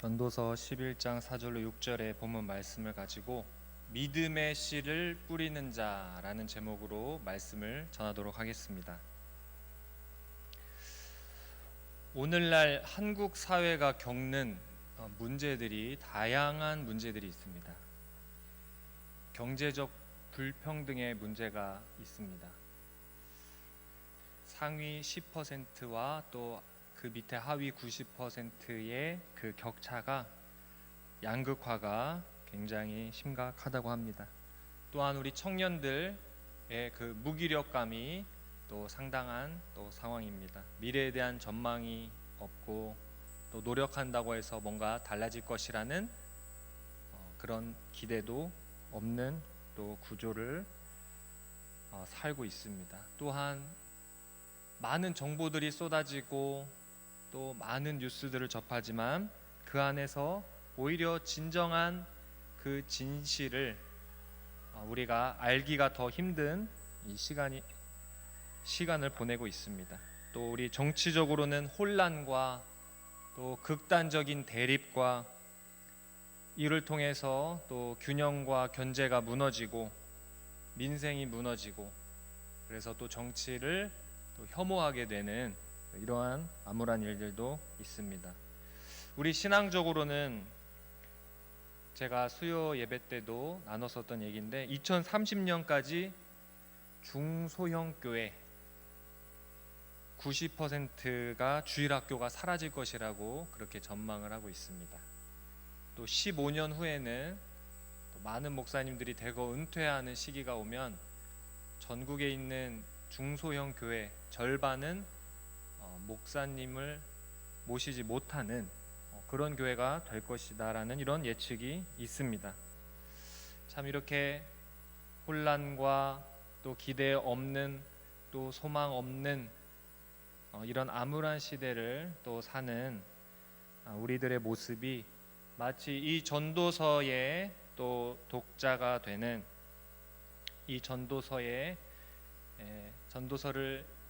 전도서 11장 4절로 6절의 본문 말씀을 가지고 믿음의 씨를 뿌리는 자라는 제목으로 말씀을 전하도록 하겠습니다. 오늘날 한국 사회가 겪는 문제들이 다양한 문제들이 있습니다. 경제적 불평등의 문제가 있습니다. 상위 10%와 또 그 밑에 하위 90%의 그 격차가 양극화가 굉장히 심각하다고 합니다. 또한 우리 청년들의 그 무기력감이 또 상당한 또 상황입니다. 미래에 대한 전망이 없고 또 노력한다고 해서 뭔가 달라질 것이라는 그런 기대도 없는 또 구조를 살고 있습니다. 또한 많은 정보들이 쏟아지고 또 많은 뉴스들을 접하지만 그 안에서 오히려 진정한 그 진실을 우리가 알기가 더 힘든 이 시간을 보내고 있습니다. 또 우리 정치적으로는 혼란과 또 극단적인 대립과 이를 통해서 또 균형과 견제가 무너지고 민생이 무너지고 그래서 또 정치를 또 혐오하게 되는 이러한 암울한 일들도 있습니다. 우리 신앙적으로는 제가 수요 예배 때도 나눴었던 얘기인데 2030년까지 중소형 교회 90%가 주일학교가 사라질 것이라고 그렇게 전망을 하고 있습니다. 또 15년 후에는 또 많은 목사님들이 대거 은퇴하는 시기가 오면 전국에 있는 중소형 교회 절반은 목사님을 모시지 못하는 그런 교회가 될 것이다라는 이런 예측이 있습니다. 참 이렇게 혼란과 또 기대 없는 또 소망 없는 이런 암울한 시대를 또 사는 우리들의 모습이 마치 이 전도서의 또 독자가 되는 이 전도서를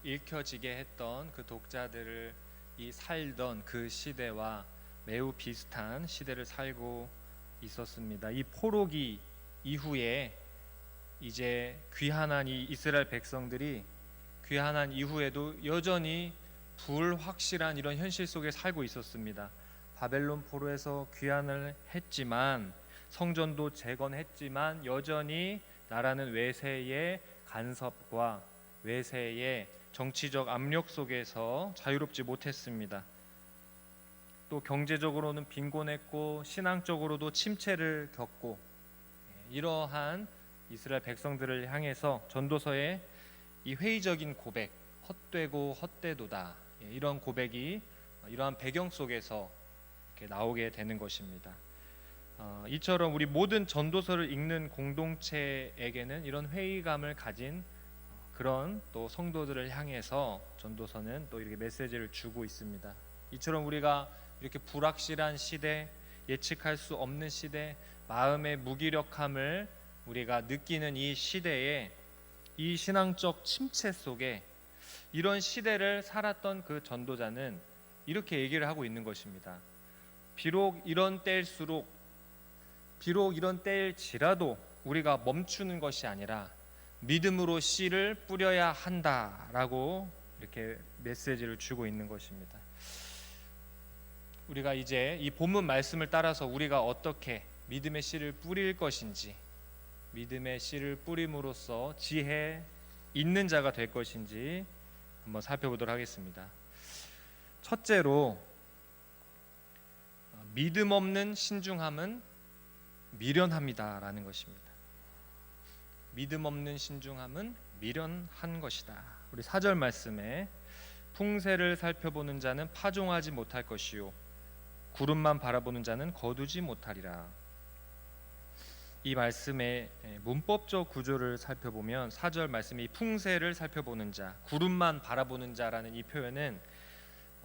읽혀지게 했던 그 독자들을 살던 그 시대와 매우 비슷한 시대를 살고 있었습니다. 이 포로기 이후에 이제 귀환한 이 이스라엘 백성들이 귀환한 이후에도 여전히 불확실한 이런 현실 속에 살고 있었습니다. 바벨론 포로에서 귀환을 했지만 성전도 재건했지만 여전히 나라는 외세의 간섭과 외세의 정치적 압력 속에서 자유롭지 못했습니다. 또 경제적으로는 빈곤했고 신앙적으로도 침체를 겪고 이러한 이스라엘 백성들을 향해서 전도서의 이 회의적인 고백, 헛되고 헛되도다 이런 고백이 이러한 배경 속에서 이렇게 나오게 되는 것입니다. 이처럼 우리 모든 전도서를 읽는 공동체에게는 이런 회의감을 가진 그런 또 성도들을 향해서 전도서는 또 이렇게 메시지를 주고 있습니다. 이처럼 우리가 이렇게 불확실한 시대, 예측할 수 없는 시대, 마음의 무기력함을 우리가 느끼는 이 시대에 이 신앙적 침체 속에 이런 시대를 살았던 그 전도자는 이렇게 얘기를 하고 있는 것입니다. 비록 이런 때일지라도 우리가 멈추는 것이 아니라 믿음으로 씨를 뿌려야 한다라고 이렇게 메시지를 주고 있는 것입니다. 우리가 이제 이 본문 말씀을 따라서 우리가 어떻게 믿음의 씨를 뿌릴 것인지, 믿음의 씨를 뿌림으로써 지혜 있는 자가 될 것인지 한번 살펴보도록 하겠습니다. 첫째로 믿음 없는 신중함은 미련합니다라는 것입니다. 믿음 없는 신중함은 미련한 것이다. 우리 4절 말씀에 풍세를 살펴보는 자는 파종하지 못할 것이요 구름만 바라보는 자는 거두지 못하리라. 이 말씀의 문법적 구조를 살펴보면 4절 말씀에 이 풍세를 살펴보는 자, 구름만 바라보는 자라는 이 표현은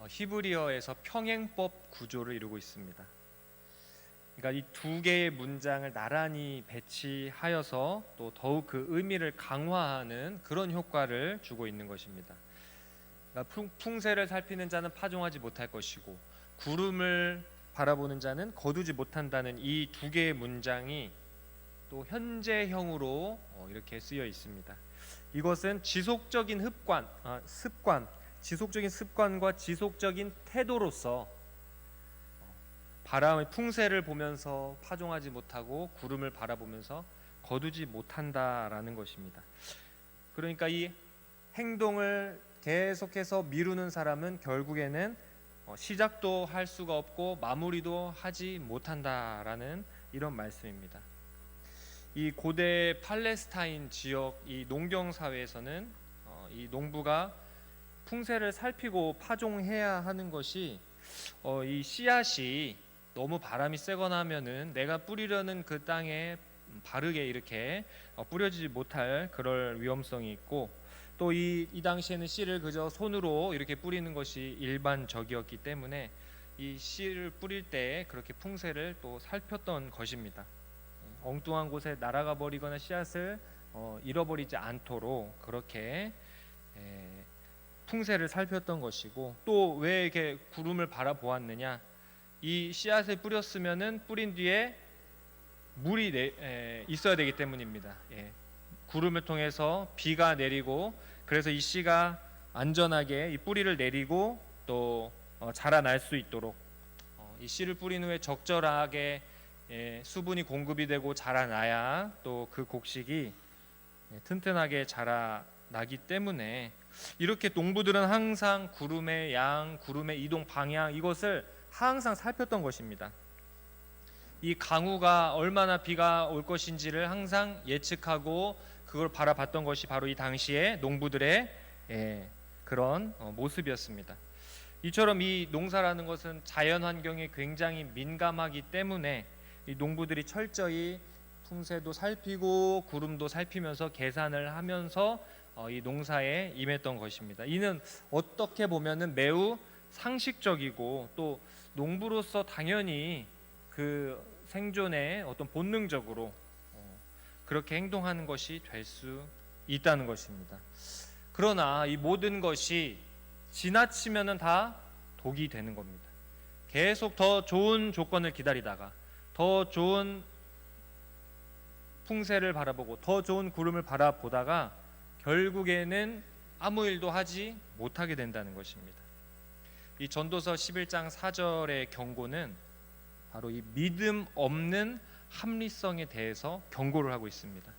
히브리어에서 평행법 구조를 이루고 있습니다. 그러니까 이 두 개의 문장을 나란히 배치하여서 또 더욱 그 의미를 강화하는 그런 효과를 주고 있는 것입니다. 그러니까 풍세를 살피는 자는 파종하지 못할 것이고 구름을 바라보는 자는 거두지 못한다는 이 두 개의 문장이 또 현재형으로 이렇게 쓰여 있습니다. 이것은 지속적인 습관, 지속적인 습관과 지속적인 태도로서 바람의 풍세를 보면서 파종하지 못하고 구름을 바라보면서 거두지 못한다라는 것입니다. 그러니까 이 행동을 계속해서 미루는 사람은 결국에는 시작도 할 수가 없고 마무리도 하지 못한다라는 이런 말씀입니다. 이 고대 팔레스타인 지역 이 농경 사회에서는 이 농부가 풍세를 살피고 파종해야 하는 것이 이 씨앗이 너무 바람이 세거나 하면은 내가 뿌리려는 그 땅에 바르게 이렇게 뿌려지지 못할 그럴 위험성이 있고, 또 이 당시에는 씨를 그저 손으로 이렇게 뿌리는 것이 일반적이었기 때문에 이 씨를 뿌릴 때 그렇게 풍세를 또 살폈던 것입니다. 엉뚱한 곳에 날아가 버리거나 씨앗을 잃어버리지 않도록 그렇게 풍세를 살폈던 것이고, 또 왜 이렇게 구름을 바라보았느냐, 이 씨앗을 뿌렸으면은 뿌린 뒤에 물이 있어야 되기 때문입니다. 구름을 통해서 비가 내리고, 그래서 이 씨가 안전하게 이 뿌리를 내리고 또 자라날 수 있도록 이 씨를 뿌린 후에 적절하게 수분이 공급이 되고 자라나야 또 그 곡식이 튼튼하게 자라나기 때문에 이렇게 농부들은 항상 구름의 양, 구름의 이동 방향, 이것을 항상 살폈던 것입니다. 이 강우가 얼마나 비가 올 것인지를 항상 예측하고 그걸 바라봤던 것이 바로 이 당시의 농부들의 그런 모습이었습니다. 이처럼 이 농사라는 것은 자연 환경에 굉장히 민감하기 때문에 이 농부들이 철저히 풍세도 살피고 구름도 살피면서 계산을 하면서 이 농사에 임했던 것입니다. 이는 어떻게 보면은 매우 상식적이고 또 농부로서 당연히 그 생존에 어떤 본능적으로 그렇게 행동하는 것이 될 수 있다는 것입니다. 그러나 이 모든 것이 지나치면은 다 독이 되는 겁니다. 계속 더 좋은 조건을 기다리다가 더 좋은 풍세를 바라보고 더 좋은 구름을 바라보다가 결국에는 아무 일도 하지 못하게 된다는 것입니다. 이 전도서 11장 4절의 경고는 바로 이 믿음 없는 합리성에 대해서 경고를 하고 있습니다.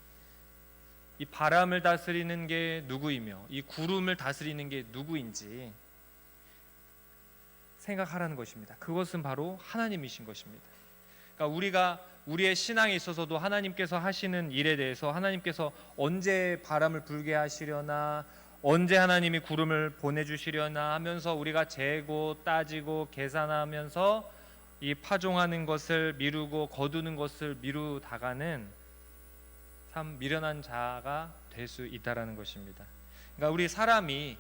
이 바람을 다스리는 게 누구이며 이 구름을 다스리는 게 누구인지 생각하라는 것입니다. 그것은 바로 하나님이신 것입니다. 그러니까 우리가 우리의 신앙에 있어서도 하나님께서 하시는 일에 대해서 하나님께서 언제 바람을 불게 하시려나, 언제 하나님이 구름을 보내주시려나 하면서 우리가 재고 따지고 계산하면서 이 파종하는 것을 미루고 거두는 것을 미루다가는 참 미련한 자가 될 수 있다라는 것입니다. 그러니까 우리 사람이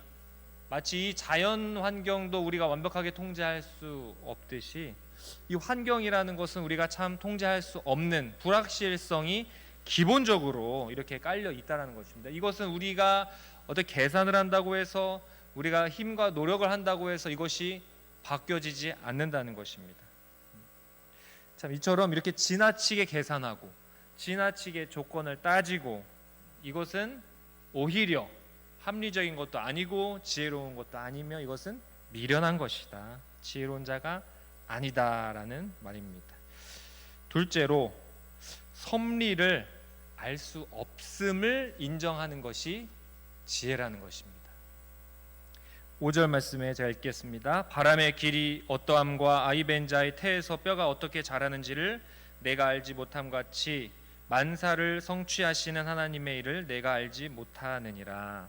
마치 이 자연 환경도 우리가 완벽하게 통제할 수 없듯이 이 환경이라는 것은 우리가 참 통제할 수 없는 불확실성이 기본적으로 이렇게 깔려 있다라는 것입니다. 이것은 우리가 어떻게 계산을 한다고 해서 우리가 힘과 노력을 한다고 해서 이것이 바뀌어지지 않는다는 것입니다. 참 이처럼 이렇게 지나치게 계산하고 지나치게 조건을 따지고 이것은 오히려 합리적인 것도 아니고 지혜로운 것도 아니며 이것은 미련한 것이다. 지혜로운 자가 아니다라는 말입니다. 둘째로 섭리를 알 수 없음을 인정하는 것이 지혜라는 것입니다. 5절 말씀에 제가 읽겠습니다. 바람의 길이 어떠함과 아이벤 자의 태에서 뼈가 어떻게 자라는지를 내가 알지 못함 같이 만사를 성취하시는 하나님의 일을 내가 알지 못하느니라.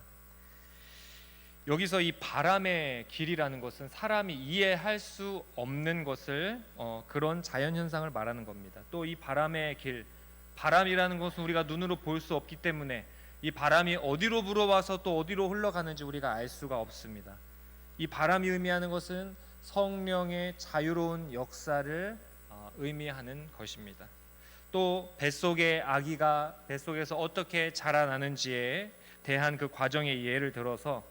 여기서 이 바람의 길이라는 것은 사람이 이해할 수 없는 것을 그런 자연현상을 말하는 겁니다. 또 이 바람의 길, 바람이라는 것은 우리가 눈으로 볼 수 없기 때문에 이 바람이 어디로 불어와서 또 어디로 흘러가는지 우리가 알 수가 없습니다. 이 바람이 의미하는 것은 성령의 자유로운 역사를 의미하는 것입니다. 또 뱃속의 아기가 뱃속에서 어떻게 자라나는지에 대한 그 과정의 예를 들어서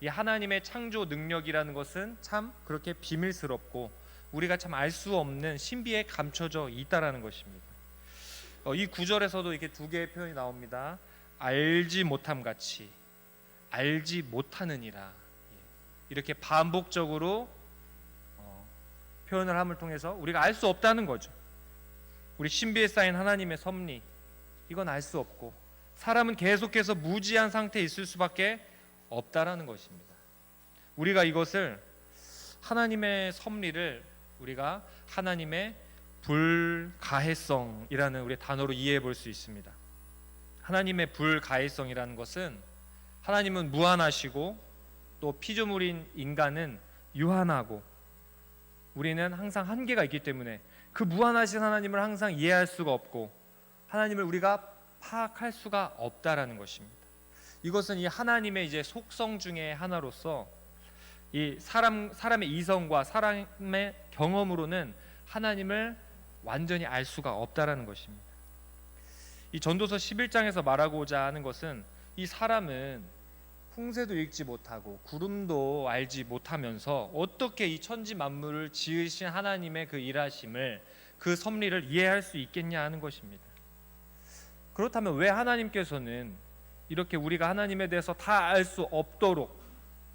이 하나님의 창조 능력이라는 것은 참 그렇게 비밀스럽고 우리가 참 알 수 없는 신비에 감춰져 있다라는 것입니다. 이 구절에서도 이렇게 두 개의 표현이 나옵니다. 알지 못함 같이, 알지 못하느니라. 이렇게 반복적으로 표현을 함을 통해서 우리가 알 수 없다는 거죠. 우리 신비에 쌓인 하나님의 섭리, 이건 알 수 없고 사람은 계속해서 무지한 상태에 있을 수밖에 없다라는 것입니다. 우리가 이것을 하나님의 섭리를 우리가 하나님의 불가해성이라는 우리 단어로 이해해 볼 수 있습니다. 하나님의 불가해성이라는 것은 하나님은 무한하시고 또 피조물인 인간은 유한하고 우리는 항상 한계가 있기 때문에 그 무한하신 하나님을 항상 이해할 수가 없고 하나님을 우리가 파악할 수가 없다라는 것입니다. 이것은 이 하나님의 이제 속성 중에 하나로서 이 사람의 이성과 사람의 경험으로는 하나님을 완전히 알 수가 없다라는 것입니다. 이 전도서 11장에서 말하고자 하는 것은 이 사람은 풍새도 읽지 못하고 구름도 알지 못하면서 어떻게 이 천지 만물을 지으신 하나님의 그 일하심을, 그 섭리를 이해할 수 있겠냐 하는 것입니다. 그렇다면 왜 하나님께서는 이렇게 우리가 하나님에 대해서 다 알 수 없도록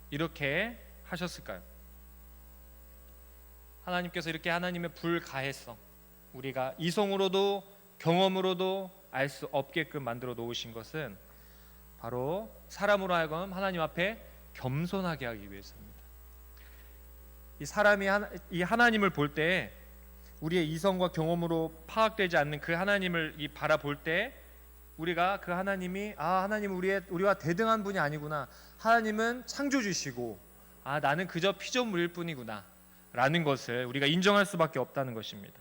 이렇게 하셨을까요? 하나님께서 이렇게 하나님의 불가해성, 우리가 이성으로도 경험으로도 알 수 없게끔 만들어 놓으신 것은 바로 사람으로 하여금 하나님 앞에 겸손하게 하기 위해서입니다. 이 사람이 이 하나님을 볼 때 우리의 이성과 경험으로 파악되지 않는 그 하나님을 바라볼 때 우리가 그 하나님이 하나님은 우리와 대등한 분이 아니구나, 하나님은 창조주시고 나는 그저 피조물일 뿐이구나 라는 것을 우리가 인정할 수밖에 없다는 것입니다.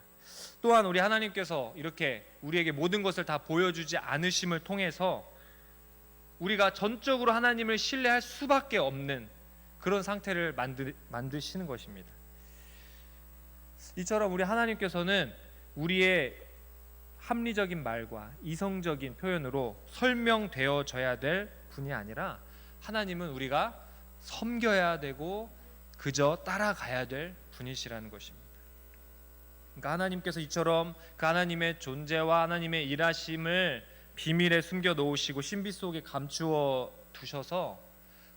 또한 우리 하나님께서 이렇게 우리에게 모든 것을 다 보여주지 않으심을 통해서 우리가 전적으로 하나님을 신뢰할 수밖에 없는 그런 상태를 만드시는 것입니다. 이처럼 우리 하나님께서는 우리의 합리적인 말과 이성적인 표현으로 설명되어져야 될 분이 아니라 하나님은 우리가 섬겨야 되고 그저 따라가야 될 분이시라는 것입니다. 그러니까 하나님께서 이처럼 그 하나님의 존재와 하나님의 일하심을 비밀에 숨겨 놓으시고 신비 속에 감추어 두셔서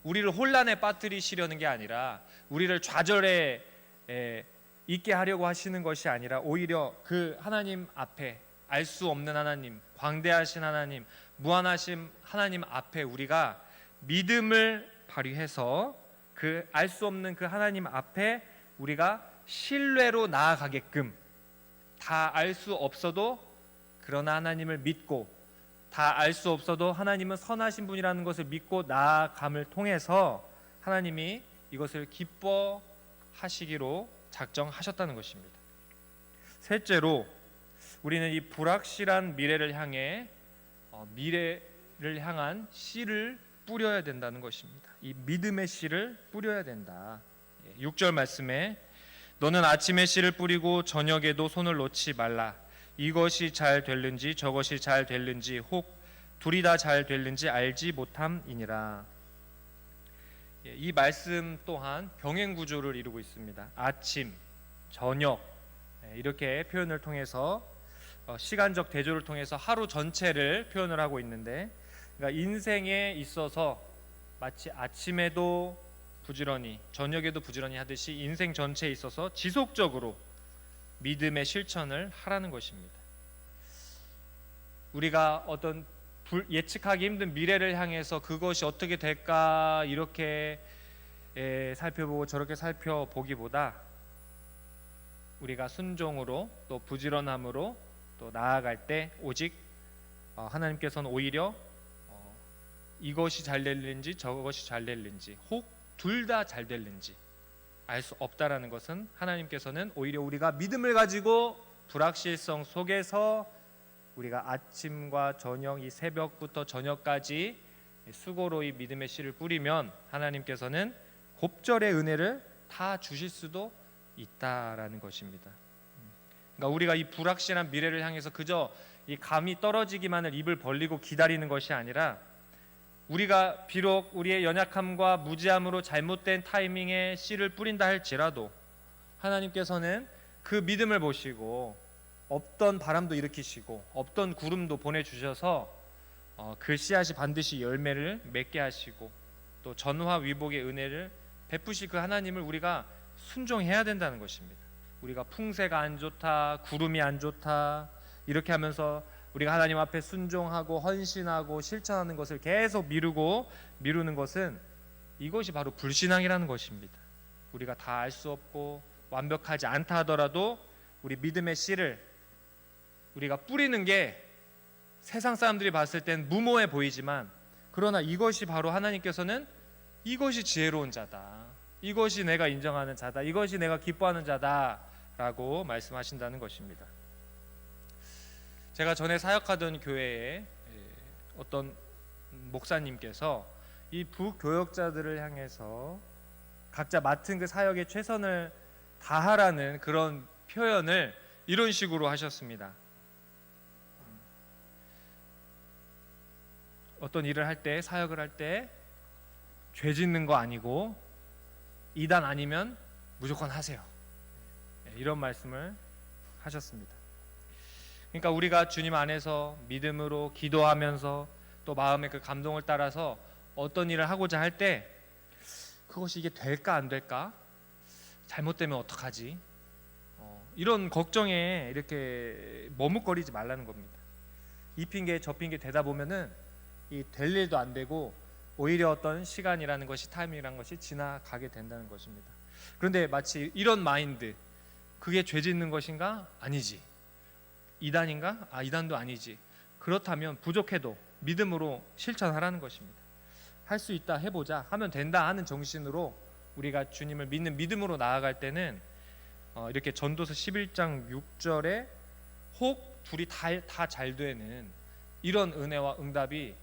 우리를 혼란에 빠뜨리시려는 게 아니라 우리를 좌절에 있게 하려고 하시는 것이 아니라 오히려 그 하나님 앞에, 알 수 없는 하나님, 광대하신 하나님, 무한하신 하나님 앞에 우리가 믿음을 발휘해서 그 알 수 없는 그 하나님 앞에 우리가 신뢰로 나아가게끔, 다 알 수 없어도 그러나 하나님을 믿고 다 알 수 없어도 하나님은 선하신 분이라는 것을 믿고 나아감을 통해서 하나님이 이것을 기뻐하시기로 작정하셨다는 것입니다. 셋째로 우리는 이 불확실한 미래를 향해 미래를 향한 씨를 뿌려야 된다는 것입니다. 이 믿음의 씨를 뿌려야 된다. 6절 말씀에 너는 아침에 씨를 뿌리고 저녁에도 손을 놓지 말라. 이것이 잘 될는지 저것이 잘 될는지 혹 둘이 다 잘 될는지 알지 못함이니라. 이 말씀 또한 병행 구조를 이루고 있습니다. 아침, 저녁 이렇게 표현을 통해서 시간적 대조를 통해서 하루 전체를 표현을 하고 있는데, 그러니까 인생에 있어서 마치 아침에도 부지런히 저녁에도 부지런히 하듯이 인생 전체에 있어서 지속적으로 믿음의 실천을 하라는 것입니다. 우리가 어떤 예측하기 힘든 미래를 향해서 그것이 어떻게 될까 이렇게 살펴보고 저렇게 살펴보기보다 우리가 순종으로 또 부지런함으로 또 나아갈 때 오직 하나님께서는 오히려 이것이 잘 될는지 저것이 잘 될는지 혹 둘 다 잘 될는지 알 수 없다라는 것은 하나님께서는 오히려 우리가 믿음을 가지고 불확실성 속에서 우리가 아침과 저녁, 이 새벽부터 저녁까지 수고로 이 믿음의 씨를 뿌리면 하나님께서는 곱절의 은혜를 다 주실 수도 있다라는 것입니다. 그러니까 우리가 이 불확실한 미래를 향해서 그저 이 감이 떨어지기만을 입을 벌리고 기다리는 것이 아니라 우리가 비록 우리의 연약함과 무지함으로 잘못된 타이밍에 씨를 뿌린다 할지라도 하나님께서는 그 믿음을 보시고 없던 바람도 일으키시고 없던 구름도 보내주셔서 그 씨앗이 반드시 열매를 맺게 하시고 또 전화위복의 은혜를 베푸실 그 하나님을 우리가 순종해야 된다는 것입니다. 우리가 풍세가 안 좋다, 구름이 안 좋다 이렇게 하면서 우리가 하나님 앞에 순종하고 헌신하고 실천하는 것을 계속 미루는 것은 이것이 바로 불신앙이라는 것입니다. 우리가 다 알 수 없고 완벽하지 않다 하더라도 우리 믿음의 씨를 우리가 뿌리는 게 세상 사람들이 봤을 땐 무모해 보이지만, 그러나 이것이 바로 하나님께서는 이것이 지혜로운 자다, 이것이 내가 인정하는 자다, 이것이 내가 기뻐하는 자다라고 말씀하신다는 것입니다. 제가 전에 사역하던 교회에 어떤 목사님께서 이 부교역자들을 향해서 각자 맡은 그 사역에 최선을 다하라는 그런 표현을 이런 식으로 하셨습니다. 어떤 일을 할 때, 사역을 할 때 죄 짓는 거 아니고 이단 아니면 무조건 하세요, 이런 말씀을 하셨습니다. 그러니까 우리가 주님 안에서 믿음으로 기도하면서 또 마음의 그 감동을 따라서 어떤 일을 하고자 할 때 그것이 이게 될까 안 될까, 잘못되면 어떡하지, 이런 걱정에 이렇게 머뭇거리지 말라는 겁니다. 이 핑계 저 핑계 대다 보면은 이 될 일도 안 되고 오히려 어떤 시간이라는 것이, 타임이라는 것이 지나가게 된다는 것입니다. 그런데 마치 이런 마인드, 그게 죄 짓는 것인가? 아니지. 이단인가? 이단도 아니지. 그렇다면 부족해도 믿음으로 실천하라는 것입니다. 할 수 있다, 해보자, 하면 된다 하는 정신으로 우리가 주님을 믿는 믿음으로 나아갈 때는 이렇게 전도서 11장 6절에 혹 둘이 다 잘 되는 이런 은혜와 응답이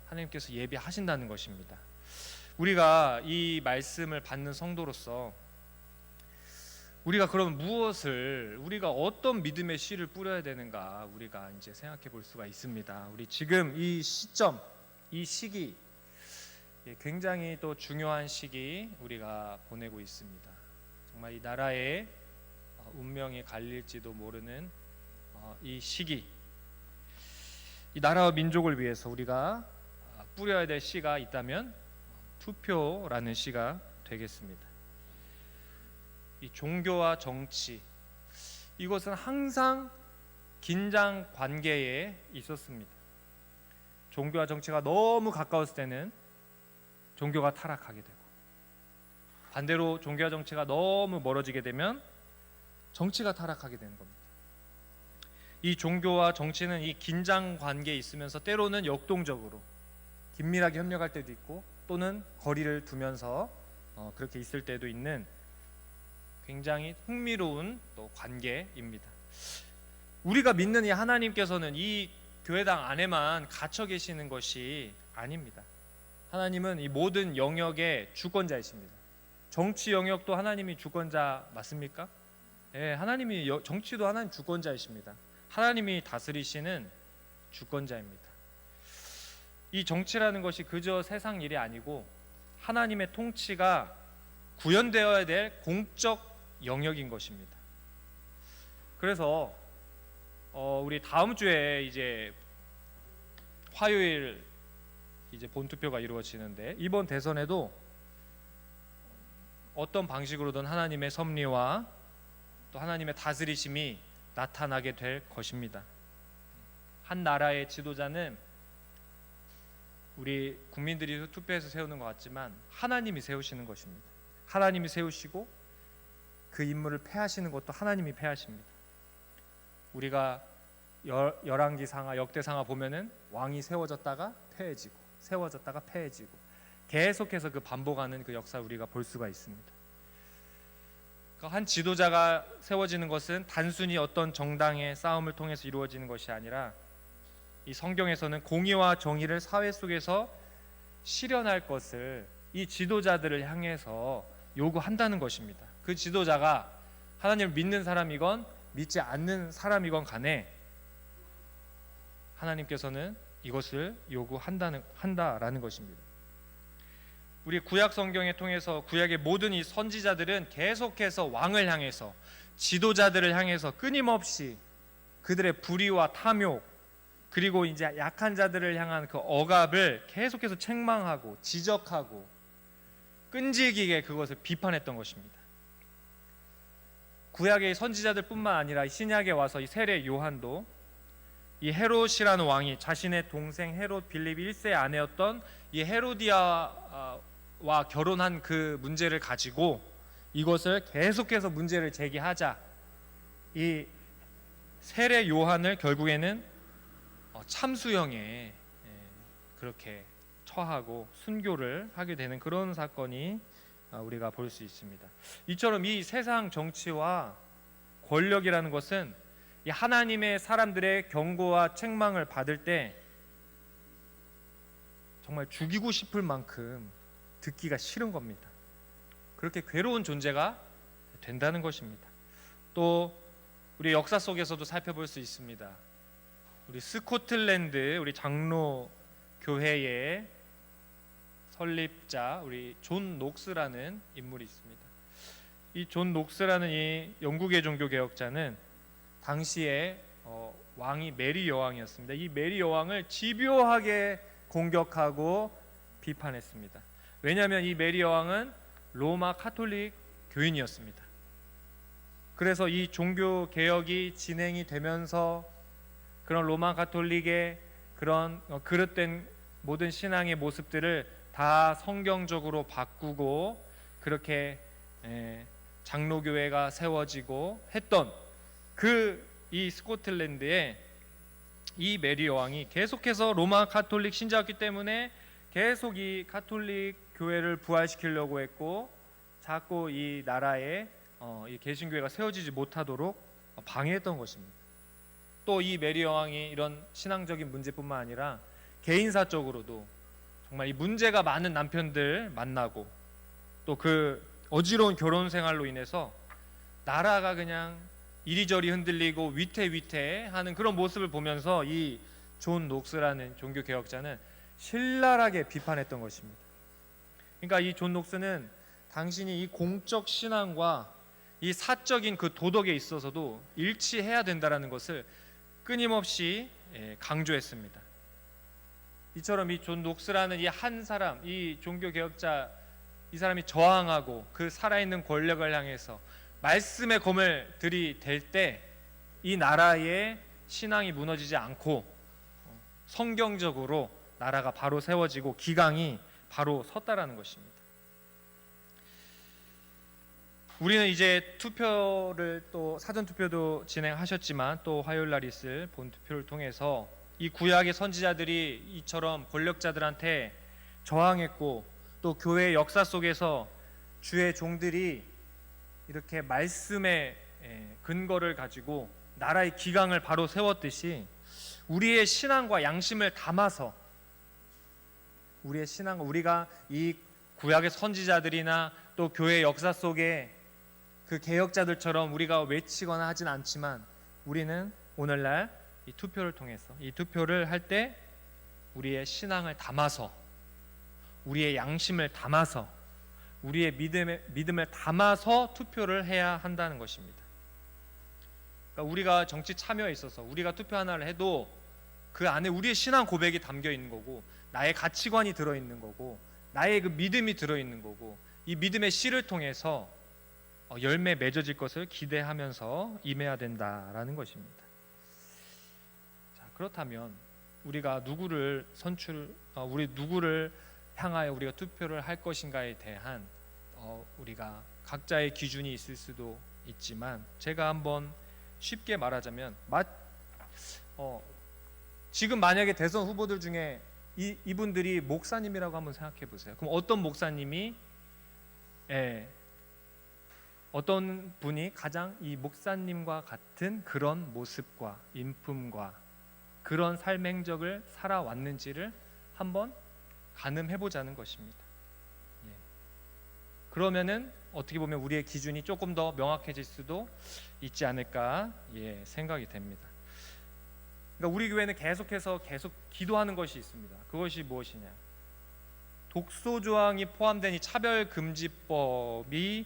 하나님께서 예비하신다는 것입니다. 우리가 이 말씀을 받는 성도로서 우리가 그럼 우리가 어떤 믿음의 씨를 뿌려야 되는가, 우리가 이제 생각해 볼 수가 있습니다. 우리 지금 이 시점, 이 시기, 굉장히 또 중요한 시기 우리가 보내고 있습니다. 정말 이 나라의 운명이 갈릴지도 모르는 이 시기, 이 나라와 민족을 위해서 우리가 뿌려야 될 씨가 있다면 투표라는 씨가 되겠습니다. 이 종교와 정치, 이것은 항상 긴장 관계에 있었습니다. 종교와 정치가 너무 가까웠을 때는 종교가 타락하게 되고, 반대로 종교와 정치가 너무 멀어지게 되면 정치가 타락하게 되는 겁니다. 이 종교와 정치는 이 긴장 관계에 있으면서 때로는 역동적으로 긴밀하게 협력할 때도 있고, 또는 거리를 두면서 그렇게 있을 때도 있는 굉장히 흥미로운 또 관계입니다. 우리가 믿는 이 하나님께서는 이 교회당 안에만 갇혀 계시는 것이 아닙니다. 하나님은 이 모든 영역의 주권자이십니다. 정치 영역도 하나님이 주권자 맞습니까? 예, 하나님이 정치도 하나님 주권자이십니다. 하나님이 다스리시는 주권자입니다. 이 정치라는 것이 그저 세상 일이 아니고 하나님의 통치가 구현되어야 될 공적 영역인 것입니다. 그래서 우리 다음 주에 이제 화요일 이제 본투표가 이루어지는데, 이번 대선에도 어떤 방식으로든 하나님의 섭리와 또 하나님의 다스리심이 나타나게 될 것입니다. 한 나라의 지도자는 우리 국민들이 투표해서 세우는 것 같지만 하나님이 세우시는 것입니다. 하나님이 세우시고 그 인물을 패하시는 것도 하나님이 패하십니다. 우리가 열왕기상하, 역대상하 보면은 왕이 세워졌다가 패해지고, 세워졌다가 패해지고, 계속해서 그 반복하는 그 역사를 우리가 볼 수가 있습니다. 한 지도자가 세워지는 것은 단순히 어떤 정당의 싸움을 통해서 이루어지는 것이 아니라, 이 성경에서는 공의와 정의를 사회 속에서 실현할 것을 이 지도자들을 향해서 요구한다는 것입니다. 그 지도자가 하나님을 믿는 사람이건 믿지 않는 사람이건 간에 하나님께서는 이것을 요구한다라는 것입니다. 우리 구약 성경에 통해서 구약의 모든 이 선지자들은 계속해서 왕을 향해서, 지도자들을 향해서 끊임없이 그들의 불의와 탐욕, 그리고 이제 약한 자들을 향한 그 억압을 계속해서 책망하고 지적하고 끈질기게 그것을 비판했던 것입니다. 구약의 선지자들뿐만 아니라 신약에 와서 이 세례 요한도 이 헤롯이라는 왕이 자신의 동생 헤롯 빌립 1세의 아내였던 이 헤로디아와 결혼한 그 문제를 가지고 이것을 계속해서 문제를 제기하자 이 세례 요한을 결국에는 참수형에 그렇게 처하고 순교를 하게 되는 그런 사건이 우리가 볼 수 있습니다. 이처럼 이 세상 정치와 권력이라는 것은 이 하나님의 사람들의 경고와 책망을 받을 때 정말 죽이고 싶을 만큼 듣기가 싫은 겁니다. 그렇게 괴로운 존재가 된다는 것입니다. 또 우리 역사 속에서도 살펴볼 수 있습니다. 우리 스코틀랜드 우리 장로 교회의 설립자 우리 존 녹스라는 인물이 있습니다. 이 존 녹스라는 이 영국의 종교 개혁자는 당시에 왕이 메리 여왕이었습니다. 이 메리 여왕을 집요하게 공격하고 비판했습니다. 왜냐하면 이 메리 여왕은 로마 카톨릭 교인이었습니다. 그래서 이 종교 개혁이 진행이 되면서 그런 로마 카톨릭의 그런 그릇된 모든 신앙의 모습들을 다 성경적으로 바꾸고 그렇게 장로교회가 세워지고 했던 이 스코틀랜드에 이 메리 여왕이 계속해서 로마 카톨릭 신자였기 때문에 계속 이 카톨릭 교회를 부활시키려고 했고 자꾸 이 나라에 이 개신교회가 세워지지 못하도록 방해했던 것입니다. 또 이 메리 여왕이 이런 신앙적인 문제뿐만 아니라 개인사적으로도 정말 이 문제가 많은 남편들 만나고 또 그 어지러운 결혼 생활로 인해서 나라가 그냥 이리저리 흔들리고 위태위태하는 그런 모습을 보면서 이 존 녹스라는 종교 개혁자는 신랄하게 비판했던 것입니다. 그러니까 이 존 녹스는 당신이 이 공적 신앙과 이 사적인 그 도덕에 있어서도 일치해야 된다라는 것을 끊임없이 강조했습니다. 이처럼 이 존 녹스라는 이 한 사람, 이 종교 개혁자, 이 사람이 저항하고 그 살아있는 권력을 향해서 말씀의 검을 들이댈 때 이 나라의 신앙이 무너지지 않고 성경적으로 나라가 바로 세워지고 기강이 바로 섰다라는 것입니다. 우리는 이제 투표를 또 사전 투표도 진행하셨지만 또 화요일 날 있을 본 투표를 통해서 이 구약의 선지자들이 이처럼 권력자들한테 저항했고 또 교회의 역사 속에서 주의 종들이 이렇게 말씀의 근거를 가지고 나라의 기강을 바로 세웠듯이 우리의 신앙과 양심을 담아서 우리의 신앙과 우리가 이 구약의 선지자들이나 또 교회의 역사 속에 그 개혁자들처럼 우리가 외치거나 하진 않지만 우리는 오늘날 이 투표를 통해서 이 투표를 할 때 우리의 신앙을 담아서 우리의 양심을 담아서 우리의 믿음을 담아서 투표를 해야 한다는 것입니다. 그러니까 우리가 정치 참여에 있어서 우리가 투표 하나를 해도 그 안에 우리의 신앙 고백이 담겨 있는 거고 나의 가치관이 들어있는 거고 나의 그 믿음이 들어있는 거고 이 믿음의 씨를 통해서 열매 맺어질 것을 기대하면서 임해야 된다라는 것입니다. 자, 그렇다면 우리가 누구를 우리 누구를 향하여 우리가 투표를 할 것인가에 대한 우리가 각자의 기준이 있을 수도 있지만 제가 한번 쉽게 말하자면 지금 만약에 대선 후보들 중에 이분들이 목사님이라고 한번 생각해 보세요. 그럼 어떤 목사님이 어떤 분이 가장 이 목사님과 같은 그런 모습과 인품과 그런 삶의 행적을 살아왔는지를 한번 가늠해 보자는 것입니다. 그러면은 어떻게 보면 우리의 기준이 조금 더 명확해질 수도 있지 않을까 생각이 됩니다. 그러니까 우리 교회는 계속 기도하는 것이 있습니다. 그것이 무엇이냐? 독소 조항이 포함된 이 차별금지법이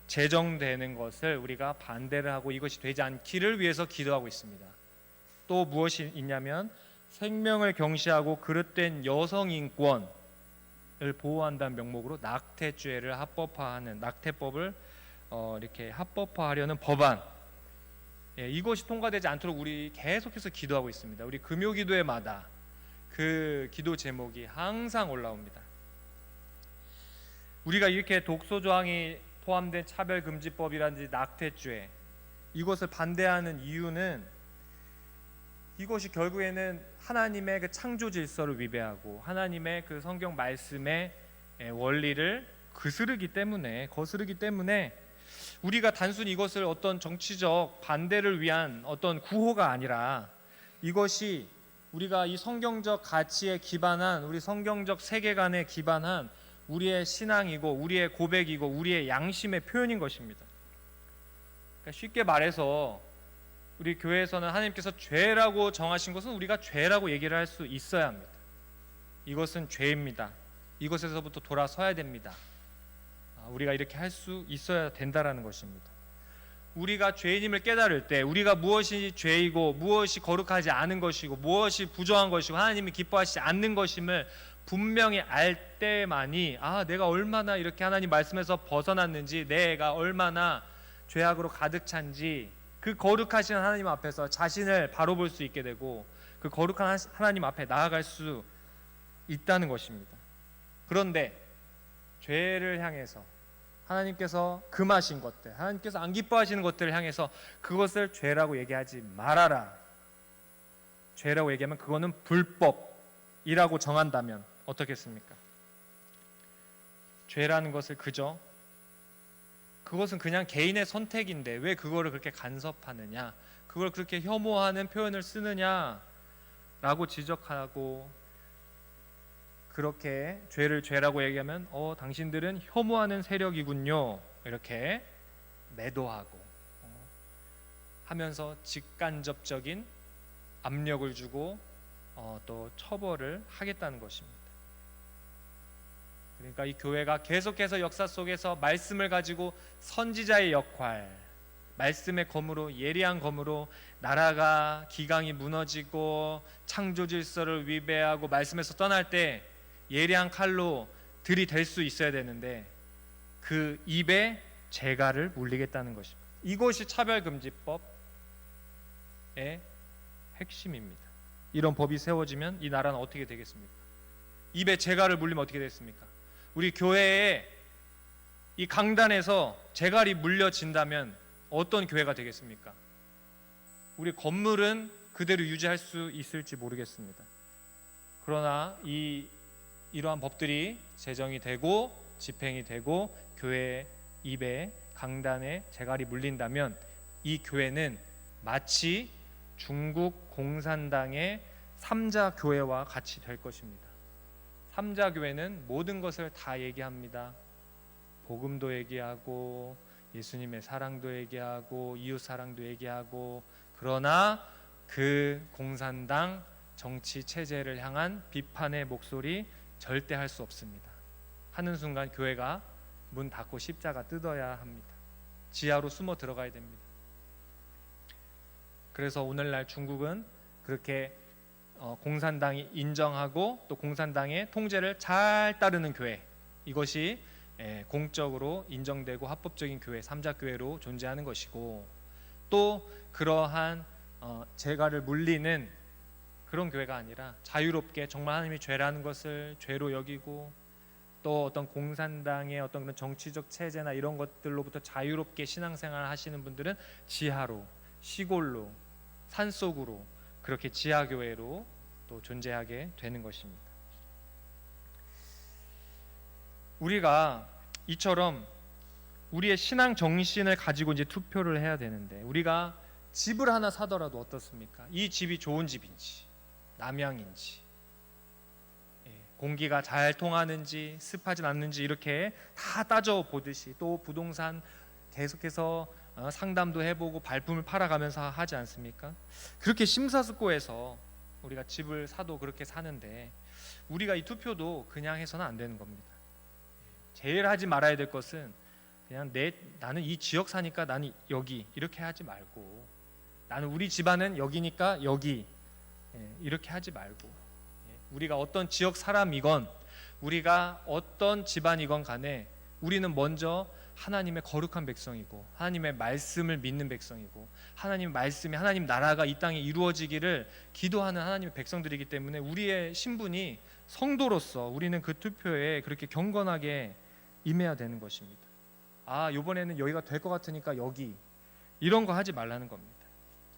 제정되는 것을 우리가 반대를 하고 이것이 되지 않기를 위해서 기도하고 있습니다. 또 무엇이 있냐면 생명을 경시하고 그릇된 여성 인권을 보호한다는 명목으로 낙태죄를 합법화하는 낙태법을 이렇게 합법화하려는 법안, 이것이 통과되지 않도록 우리 계속해서 기도하고 있습니다. 우리 금요기도회마다 그 기도 제목이 항상 올라옵니다. 우리가 이렇게 독소 조항이 포함된 차별금지법이라든지 낙태죄, 이것을 반대하는 이유는 이것이 결국에는 하나님의 그 창조 질서를 위배하고 하나님의 그 성경 말씀의 원리를 거스르기 때문에 우리가 단순히 이것을 어떤 정치적 반대를 위한 어떤 구호가 아니라 이것이 우리가 이 성경적 가치에 기반한 우리 성경적 세계관에 기반한 우리의 신앙이고 우리의 고백이고 우리의 양심의 표현인 것입니다. 그러니까 쉽게 말해서 우리 교회에서는 하나님께서 죄라고 정하신 것은 우리가 죄라고 얘기를 할 수 있어야 합니다. 이것은 죄입니다. 이것에서부터 돌아서야 됩니다. 우리가 이렇게 할 수 있어야 된다라는 것입니다. 우리가 죄인임을 깨달을 때 우리가 무엇이 죄이고 무엇이 거룩하지 않은 것이고 무엇이 부정한 것이고 하나님이 기뻐하시지 않는 것임을 분명히 알 때만이 내가 얼마나 이렇게 하나님 말씀에서 벗어났는지, 내가 얼마나 죄악으로 가득 찬지 그 거룩하신 하나님 앞에서 자신을 바로 볼 수 있게 되고 그 거룩한 하나님 앞에 나아갈 수 있다는 것입니다. 그런데 죄를 향해서 하나님께서 금하신 것들, 하나님께서 안 기뻐하시는 것들을 향해서 그것을 죄라고 얘기하지 말아라, 죄라고 얘기하면 그거는 불법이라고 정한다면 어떻겠습니까? 죄라는 것을 그것은 그냥 개인의 선택인데 왜 그거를 그렇게 간섭하느냐, 그걸 그렇게 혐오하는 표현을 쓰느냐라고 지적하고, 그렇게 죄를 죄라고 얘기하면 당신들은 혐오하는 세력이군요, 이렇게 매도하고 하면서 직간접적인 압력을 주고 또 처벌을 하겠다는 것입니다. 그러니까 이 교회가 계속해서 역사 속에서 말씀을 가지고 선지자의 역할, 말씀의 검으로, 예리한 검으로 나라가 기강이 무너지고 창조 질서를 위배하고 말씀에서 떠날 때 예리한 칼로 들이댈 수 있어야 되는데 그 입에 재갈을 물리겠다는 것입니다. 이것이 차별금지법의 핵심입니다. 이런 법이 세워지면 이 나라는 어떻게 되겠습니까? 입에 재갈을 물리면 어떻게 되겠습니까? 우리 교회에 이 강단에서 재갈이 물려진다면 어떤 교회가 되겠습니까? 우리 건물은 그대로 유지할 수 있을지 모르겠습니다. 그러나 이러한 법들이 제정이 되고 집행이 되고 교회 입에 강단에 재갈이 물린다면 이 교회는 마치 중국 공산당의 3자 교회와 같이 될 것입니다. 3자 교회는 모든 것을 다 얘기합니다. 복음도 얘기하고 예수님의 사랑도 얘기하고 이웃 사랑도 얘기하고, 그러나 그 공산당 정치 체제를 향한 비판의 목소리 절대 할 수 없습니다. 하는 순간 교회가 문 닫고 십자가 뜯어야 합니다. 지하로 숨어 들어가야 됩니다. 그래서 오늘날 중국은 그렇게 공산당이 인정하고 또 공산당의 통제를 잘 따르는 교회, 이것이 공적으로 인정되고 합법적인 교회, 3자 교회로 존재하는 것이고, 또 그러한 재갈을 물리는 그런 교회가 아니라 자유롭게 정말 하나님이 죄라는 것을 죄로 여기고 또 어떤 공산당의 어떤 그런 정치적 체제나 이런 것들로부터 자유롭게 신앙생활을 하시는 분들은 지하로, 시골로, 산속으로 그렇게 지하교회로 또 존재하게 되는 것입니다. 우리가 이처럼 우리의 신앙 정신을 가지고 이제 투표를 해야 되는데, 우리가 집을 하나 사더라도 어떻습니까? 이 집이 좋은 집인지 남양인지, 공기가 잘 통하는지 습하진 않는지 이렇게 다 따져보듯이, 또 부동산 계속해서 상담도 해보고 발품을 팔아가면서 하지 않습니까? 그렇게 심사숙고해서 우리가 집을 사도 그렇게 사는데, 우리가 이 투표도 그냥 해서는 안 되는 겁니다. 제일 하지 말아야 될 것은 그냥 나는 이 지역 사니까 나는 여기 이렇게 하지 말고, 나는 우리 집안은 여기니까 여기 이렇게 하지 말고, 우리가 어떤 지역 사람이건 우리가 어떤 집안이건 간에 우리는 먼저 하나님의 거룩한 백성이고 하나님의 말씀을 믿는 백성이고 하나님 말씀이 하나님 나라가 이 땅에 이루어지기를 기도하는 하나님의 백성들이기 때문에 우리의 신분이 성도로서 우리는 그 투표에 그렇게 경건하게 임해야 되는 것입니다. 이번에는 여기가 될 것 같으니까 여기, 이런 거 하지 말라는 겁니다.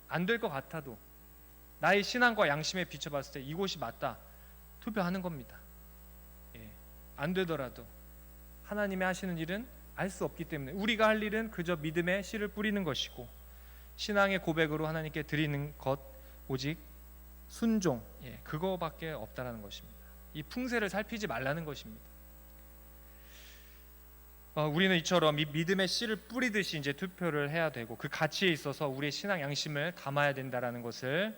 안 될 것 같아도 나의 신앙과 양심에 비춰봤을 때 이곳이 맞다, 투표하는 겁니다. 안 되더라도 하나님이 하시는 일은 알 수 없기 때문에 우리가 할 일은 그저 믿음의 씨를 뿌리는 것이고 신앙의 고백으로 하나님께 드리는 것 오직 순종, 그거밖에 없다라는 것입니다. 이 풍세를 살피지 말라는 것입니다. 우리는 이처럼 믿음의 씨를 뿌리듯이 이제 투표를 해야 되고 그 가치에 있어서 우리의 신앙 양심을 담아야 된다라는 것을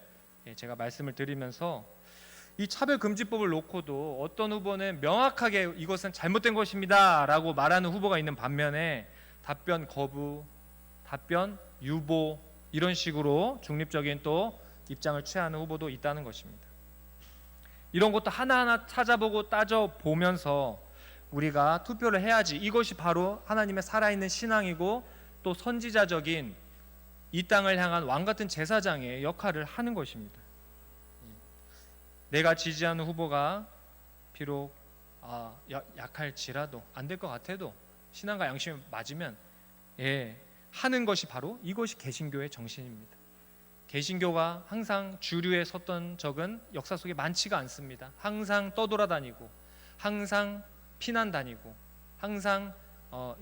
제가 말씀을 드리면서, 이 차별금지법을 놓고도 어떤 후보는 명확하게 이것은 잘못된 것입니다 라고 말하는 후보가 있는 반면에 답변 거부, 답변 유보, 이런 식으로 중립적인 또 입장을 취하는 후보도 있다는 것입니다. 이런 것도 하나하나 찾아보고 따져보면서 우리가 투표를 해야지, 이것이 바로 하나님의 살아있는 신앙이고 또 선지자적인 이 땅을 향한 왕같은 제사장의 역할을 하는 것입니다. 내가 지지하는 후보가 비록 약할지라도, 안 될 것 같아도 신앙과 양심이 맞으면 하는 것이 바로 이것이 개신교의 정신입니다. 개신교가 항상 주류에 섰던 적은 역사 속에 많지가 않습니다. 항상 떠돌아다니고 항상 피난 다니고 항상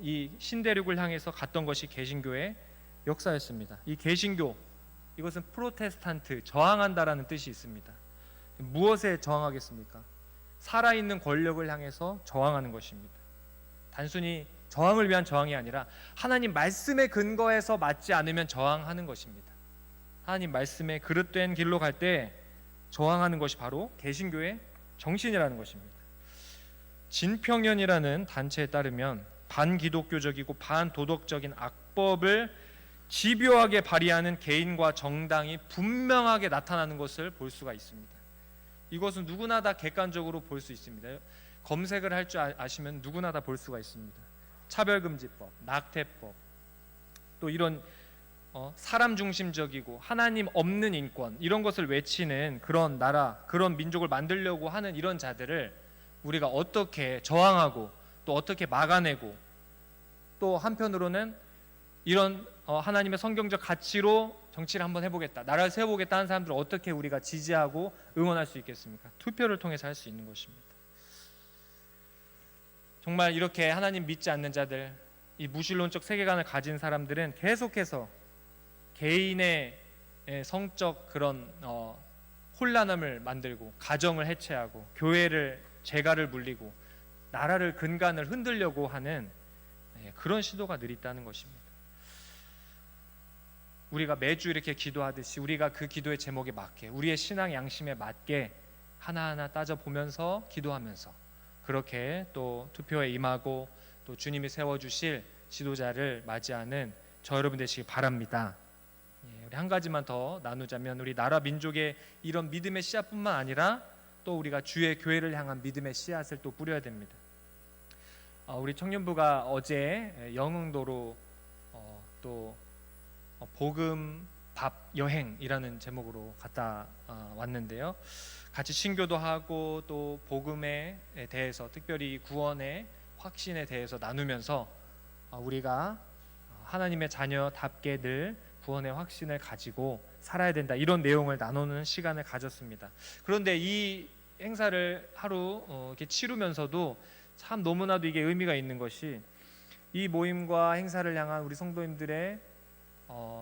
이 신대륙을 향해서 갔던 것이 개신교의 역사였습니다. 이 개신교, 이것은 프로테스탄트, 저항한다라는 뜻이 있습니다. 무엇에 저항하겠습니까? 살아있는 권력을 향해서 저항하는 것입니다. 단순히 저항을 위한 저항이 아니라 하나님 말씀에 근거해서 맞지 않으면 저항하는 것입니다. 하나님 말씀에 그릇된 길로 갈 때 저항하는 것이 바로 개신교의 정신이라는 것입니다. 진평연이라는 단체에 따르면 반기독교적이고 반도덕적인 악법을 집요하게 발휘하는 개인과 정당이 분명하게 나타나는 것을 볼 수가 있습니다. 이것은 누구나 다 객관적으로 볼 수 있습니다. 검색을 할 줄 아시면 누구나 다 볼 수가 있습니다. 차별금지법, 낙태법, 또 이런 사람 중심적이고 하나님 없는 인권, 이런 것을 외치는 그런 나라, 그런 민족을 만들려고 하는 이런 자들을 우리가 어떻게 저항하고 또 어떻게 막아내고, 또 한편으로는 이런 하나님의 성경적 가치로 정치를 한번 해보겠다, 나라를 세워보겠다 하는 사람들을 어떻게 우리가 지지하고 응원할 수 있겠습니까? 투표를 통해서 할 수 있는 것입니다. 정말 이렇게 하나님 믿지 않는 자들, 이 무신론적 세계관을 가진 사람들은 계속해서 개인의 성적 그런 혼란함을 만들고 가정을 해체하고 교회를 재갈을 물리고 나라를 근간을 흔들려고 하는 그런 시도가 늘 있다는 것입니다. 우리가 매주 이렇게 기도하듯이 우리가 그 기도의 제목에 맞게, 우리의 신앙 양심에 맞게 하나하나 따져보면서 기도하면서 그렇게 또 투표에 임하고 또 주님이 세워주실 지도자를 맞이하는 저 여러분 되시기 바랍니다. 우리 한 가지만 더 나누자면, 우리 나라 민족의 이런 믿음의 씨앗뿐만 아니라 또 우리가 주의 교회를 향한 믿음의 씨앗을 또 뿌려야 됩니다. 우리 청년부가 어제 영흥도로 또 복음 밥 여행이라는 제목으로 갔다 왔는데요. 같이 신교도 하고 또 복음에 대해서, 특별히 구원의 확신에 대해서 나누면서 우리가 하나님의 자녀답게 늘 구원의 확신을 가지고 살아야 된다, 이런 내용을 나누는 시간을 가졌습니다. 그런데 이 행사를 하루 이렇게 치르면서도 참 너무나도 이게 의미가 있는 것이, 이 모임과 행사를 향한 우리 성도님들의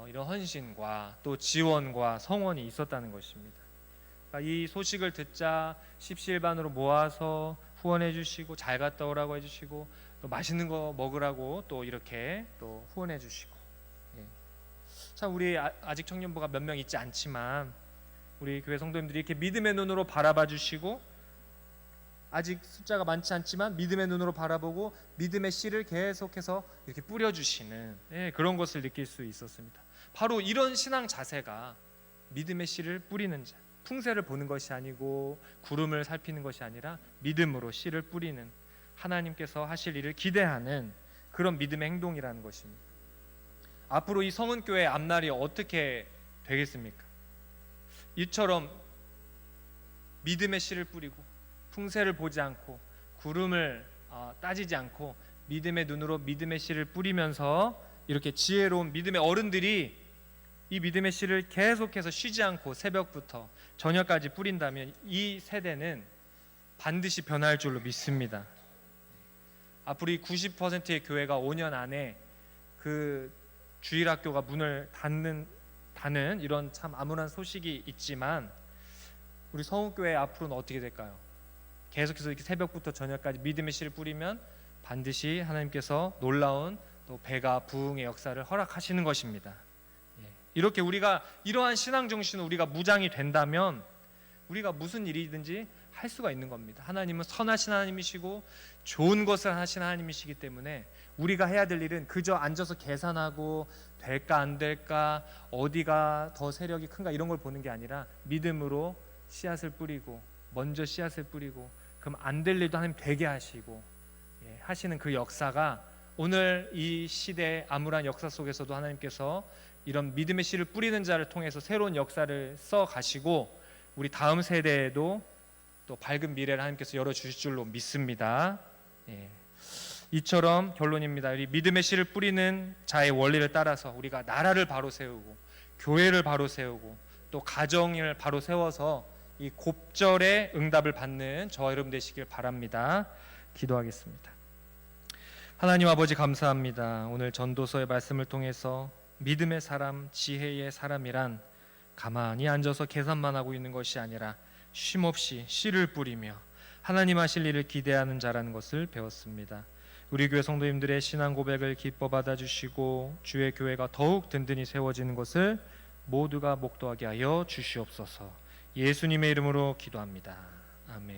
이런 헌신과 또 지원과 성원이 있었다는 것입니다. 그러니까 이 소식을 듣자 십시일반으로 모아서 후원해 주시고 잘 갔다 오라고 해주시고 또 맛있는 거 먹으라고 또 이렇게 또 후원해 주시고, 참 우리 아직 청년부가 몇 명 있지 않지만 우리 교회 성도님들이 이렇게 믿음의 눈으로 바라봐 주시고 아직 숫자가 많지 않지만 믿음의 눈으로 바라보고 믿음의 씨를 계속해서 이렇게 뿌려주시는 그런 것을 느낄 수 있었습니다. 바로 이런 신앙 자세가 믿음의 씨를 뿌리는 자, 풍세를 보는 것이 아니고 구름을 살피는 것이 아니라 믿음으로 씨를 뿌리는, 하나님께서 하실 일을 기대하는 그런 믿음의 행동이라는 것입니다. 앞으로 이 성은교회 앞날이 어떻게 되겠습니까? 이처럼 믿음의 씨를 뿌리고 풍세를 보지 않고 구름을 따지지 않고 믿음의 눈으로 믿음의 씨를 뿌리면서 이렇게 지혜로운 믿음의 어른들이 이 믿음의 씨를 계속해서 쉬지 않고 새벽부터 저녁까지 뿌린다면 이 세대는 반드시 변할 줄로 믿습니다. 앞으로 이 90%의 교회가 5년 안에 그 주일학교가 문을 닫는 이런 참 암울한 소식이 있지만, 우리 성읍교회 앞으로는 어떻게 될까요? 계속해서 이렇게 새벽부터 저녁까지 믿음의 씨를 뿌리면 반드시 하나님께서 놀라운 또 배가 부흥의 역사를 허락하시는 것입니다. 이렇게 우리가 이러한 신앙 정신으로 우리가 무장이 된다면 우리가 무슨 일이든지 할 수가 있는 겁니다. 하나님은 선하신 하나님이시고 좋은 것을 하신 하나님이시기 때문에 우리가 해야 될 일은 그저 앉아서 계산하고 될까 안 될까, 어디가 더 세력이 큰가 이런 걸 보는 게 아니라 믿음으로 씨앗을 뿌리고, 먼저 씨앗을 뿌리고, 그럼 안 될 일도 하나님 되게 하시고 하시는 그 역사가 오늘 이 시대의 암울한 역사 속에서도 하나님께서 이런 믿음의 씨를 뿌리는 자를 통해서 새로운 역사를 써 가시고 우리 다음 세대에도 또 밝은 미래를 하나님께서 열어주실 줄로 믿습니다. 이처럼 결론입니다. 우리 믿음의 씨를 뿌리는 자의 원리를 따라서 우리가 나라를 바로 세우고 교회를 바로 세우고 또 가정을 바로 세워서 이 곱절의 응답을 받는 저와 여러분 되시길 바랍니다. 기도하겠습니다. 하나님 아버지 감사합니다. 오늘 전도서의 말씀을 통해서 믿음의 사람, 지혜의 사람이란 가만히 앉아서 계산만 하고 있는 것이 아니라 쉼없이 씨를 뿌리며 하나님 하실 일을 기대하는 자라는 것을 배웠습니다. 우리 교회 성도님들의 신앙 고백을 기뻐 받아주시고 주의 교회가 더욱 든든히 세워지는 것을 모두가 목도하게 하여 주시옵소서. 예수님의 이름으로 기도합니다. 아멘.